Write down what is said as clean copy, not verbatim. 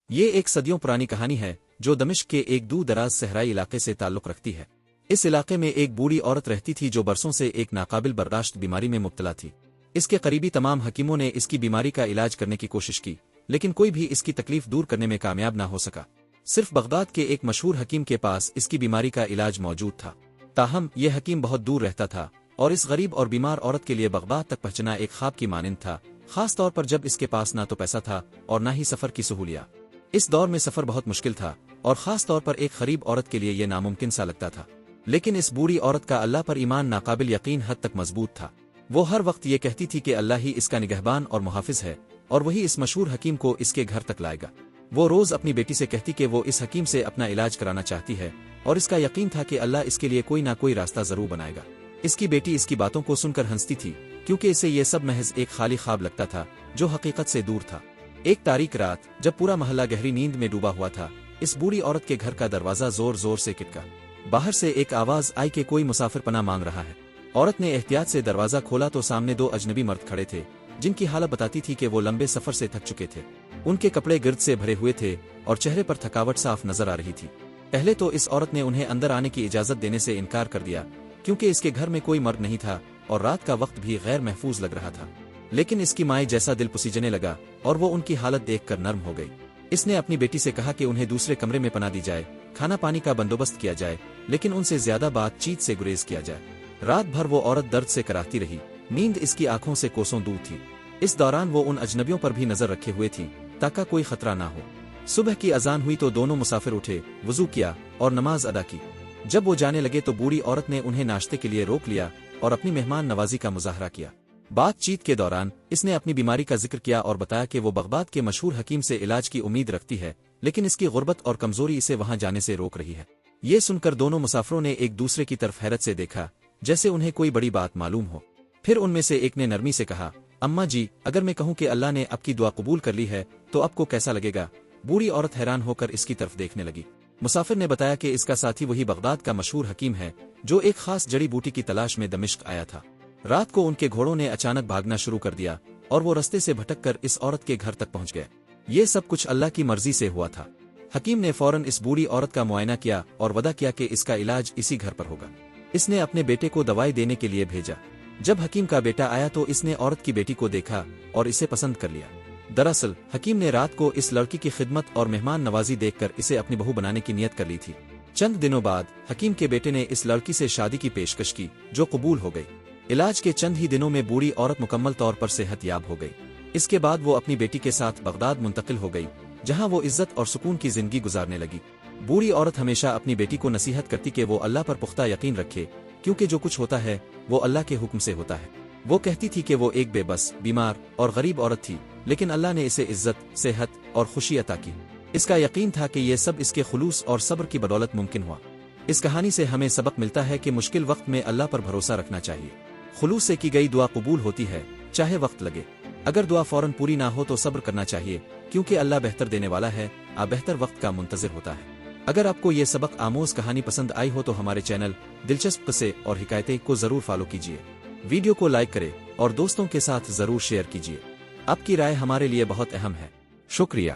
یہ ایک صدیوں پرانی کہانی ہے جو دمشق کے ایک دور دراز صحرائی علاقے سے تعلق رکھتی ہے۔ اس علاقے میں ایک بوڑھی عورت رہتی تھی جو برسوں سے ایک ناقابل برداشت بیماری میں مبتلا تھی۔ اس کے قریبی تمام حکیموں نے اس کی بیماری کا علاج کرنے کی کوشش کی، لیکن کوئی بھی اس کی تکلیف دور کرنے میں کامیاب نہ ہو سکا۔ صرف بغداد کے ایک مشہور حکیم کے پاس اس کی بیماری کا علاج موجود تھا۔ تاہم یہ حکیم بہت دور رہتا تھا اور اس غریب اور بیمار عورت کے لیے بغداد تک پہنچنا ایک خواب کی مانند تھا، خاص طور پر جب اس کے پاس نہ تو پیسہ تھا اور نہ ہی سفر کی سہولیات۔ اس دور میں سفر بہت مشکل تھا اور خاص طور پر ایک غریب عورت کے لیے یہ ناممکن سا لگتا تھا۔ لیکن اس بوڑھی عورت کا اللہ پر ایمان ناقابل یقین حد تک مضبوط تھا۔ وہ ہر وقت یہ کہتی تھی کہ اللہ ہی اس کا نگہبان اور محافظ ہے اور وہی اس مشہور حکیم کو اس کے گھر تک لائے گا۔ وہ روز اپنی بیٹی سے کہتی کہ وہ اس حکیم سے اپنا علاج کرانا چاہتی ہے اور اس کا یقین تھا کہ اللہ اس کے لیے کوئی نہ کوئی راستہ ضرور بنائے گا۔ اس کی بیٹی اس کی باتوں کو سن کر ہنستی تھی کیونکہ اسے یہ سب محض ایک خالی خواب لگتا تھا جو حقیقت سے دور تھا۔ ایک تاریک رات جب پورا محلہ گہری نیند میں ڈوبا ہوا تھا، اس بوڑھی عورت کے گھر کا دروازہ زور زور سے کھٹکا۔ باہر سے ایک آواز آئی کہ کوئی مسافر پناہ مانگ رہا ہے۔ عورت نے احتیاط سے دروازہ کھولا تو سامنے دو اجنبی مرد کھڑے تھے جن کی حالت بتاتی تھی کہ وہ لمبے سفر سے تھک چکے تھے۔ ان کے کپڑے گرد سے بھرے ہوئے تھے اور چہرے پر تھکاوٹ صاف نظر آ رہی تھی۔ پہلے تو اس عورت نے انہیں اندر آنے کی اجازت دینے سے انکار کر دیا کیونکہ اس کے گھر میں کوئی مرد نہیں تھا اور رات کا وقت بھی غیر محفوظ لگ رہا تھا۔ لیکن اس کی مائیں جیسا دل پسیجنے لگا اور وہ ان کی حالت دیکھ کر نرم ہو گئی۔ اس نے اپنی بیٹی سے کہا کہ انہیں دوسرے کمرے میں پناہ دی جائے، کھانا پانی کا بندوبست کیا جائے، لیکن ان سے زیادہ بات چیت سے گریز کیا جائے۔ رات بھر وہ عورت درد سے کراہتی رہی، نیند اس کی آنکھوں سے کوسوں دور تھی۔ اس دوران وہ ان اجنبیوں پر بھی نظر رکھے ہوئے تھی تاکہ کوئی خطرہ نہ ہو۔ صبح کی اذان ہوئی تو دونوں مسافر اٹھے، وضو کیا اور نماز ادا کی۔ جب وہ جانے لگے تو بوڑھی عورت نے انہیں ناشتے کے لیے روک لیا اور اپنی مہمان نوازی کا مظاہرہ کیا۔ بات چیت کے دوران اس نے اپنی بیماری کا ذکر کیا اور بتایا کہ وہ بغداد کے مشہور حکیم سے علاج کی امید رکھتی ہے، لیکن اس کی غربت اور کمزوری اسے وہاں جانے سے روک رہی ہے۔ یہ سن کر دونوں مسافروں نے ایک دوسرے کی طرف حیرت سے دیکھا جیسے انہیں کوئی بڑی بات معلوم ہو۔ پھر ان میں سے ایک نے نرمی سے کہا، اماں جی، اگر میں کہوں کہ اللہ نے آپ کی دعا قبول کر لی ہے تو آپ کو کیسا لگے گا؟ بوڑھی عورت حیران ہو کر اس کی طرف دیکھنے لگی۔ مسافر نے بتایا کہ اس کا ساتھی وہی بغداد کا مشہور حکیم ہے جو ایک خاص جڑی بوٹی کی تلاش میں دمشق آیا تھا۔ رات کو ان کے گھوڑوں نے اچانک بھاگنا شروع کر دیا اور وہ رستے سے بھٹک کر اس عورت کے گھر تک پہنچ گئے۔ یہ سب کچھ اللہ کی مرضی سے ہوا تھا۔ حکیم نے فوراً اس بوڑھی عورت کا معائنہ کیا اور وعدہ کیا کہ اس کا علاج اسی گھر پر ہوگا۔ اس نے اپنے بیٹے کو دوائی دینے کے لیے بھیجا۔ جب حکیم کا بیٹا آیا تو اس نے عورت کی بیٹی کو دیکھا اور اسے پسند کر لیا۔ دراصل حکیم نے رات کو اس لڑکی کی خدمت اور مہمان نوازی دیکھ کر اسے اپنی بہو بنانے کی نیت کر لی تھی۔ چند دنوں بعد حکیم کے بیٹے نے اس لڑکی سے شادی کی پیشکش کی جو قبول ہو گئی۔ علاج کے چند ہی دنوں میں بوڑھی عورت مکمل طور پر صحت یاب ہو گئی۔ اس کے بعد وہ اپنی بیٹی کے ساتھ بغداد منتقل ہو گئی جہاں وہ عزت اور سکون کی زندگی گزارنے لگی۔ بوڑھی عورت ہمیشہ اپنی بیٹی کو نصیحت کرتی کہ وہ اللہ پر پختہ یقین رکھے کیونکہ جو کچھ ہوتا ہے وہ اللہ کے حکم سے ہوتا ہے۔ وہ کہتی تھی کہ وہ ایک بے بس، بیمار اور غریب عورت تھی، لیکن اللہ نے اسے عزت، صحت اور خوشی عطا کی۔ اس کا یقین تھا کہ یہ سب اس کے خلوص اور صبر کی بدولت ممکن ہوا۔ اس کہانی سے ہمیں سبق ملتا ہے کہ مشکل وقت میں اللہ پر بھروسہ رکھنا چاہیے۔ خلوص سے کی گئی دعا قبول ہوتی ہے چاہے وقت لگے۔ اگر دعا فوراً پوری نہ ہو تو صبر کرنا چاہیے کیونکہ اللہ بہتر دینے والا ہے، آپ بہتر وقت کا منتظر ہوتا ہے۔ اگر آپ کو یہ سبق آموز کہانی پسند آئی ہو تو ہمارے چینل دلچسپ قصے اور حکایتیں کو ضرور فالو کیجیے، ویڈیو کو لائک کریں اور دوستوں کے ساتھ ضرور شیئر کیجیے۔ آپ کی رائے ہمارے لیے بہت اہم ہے۔ شکریہ۔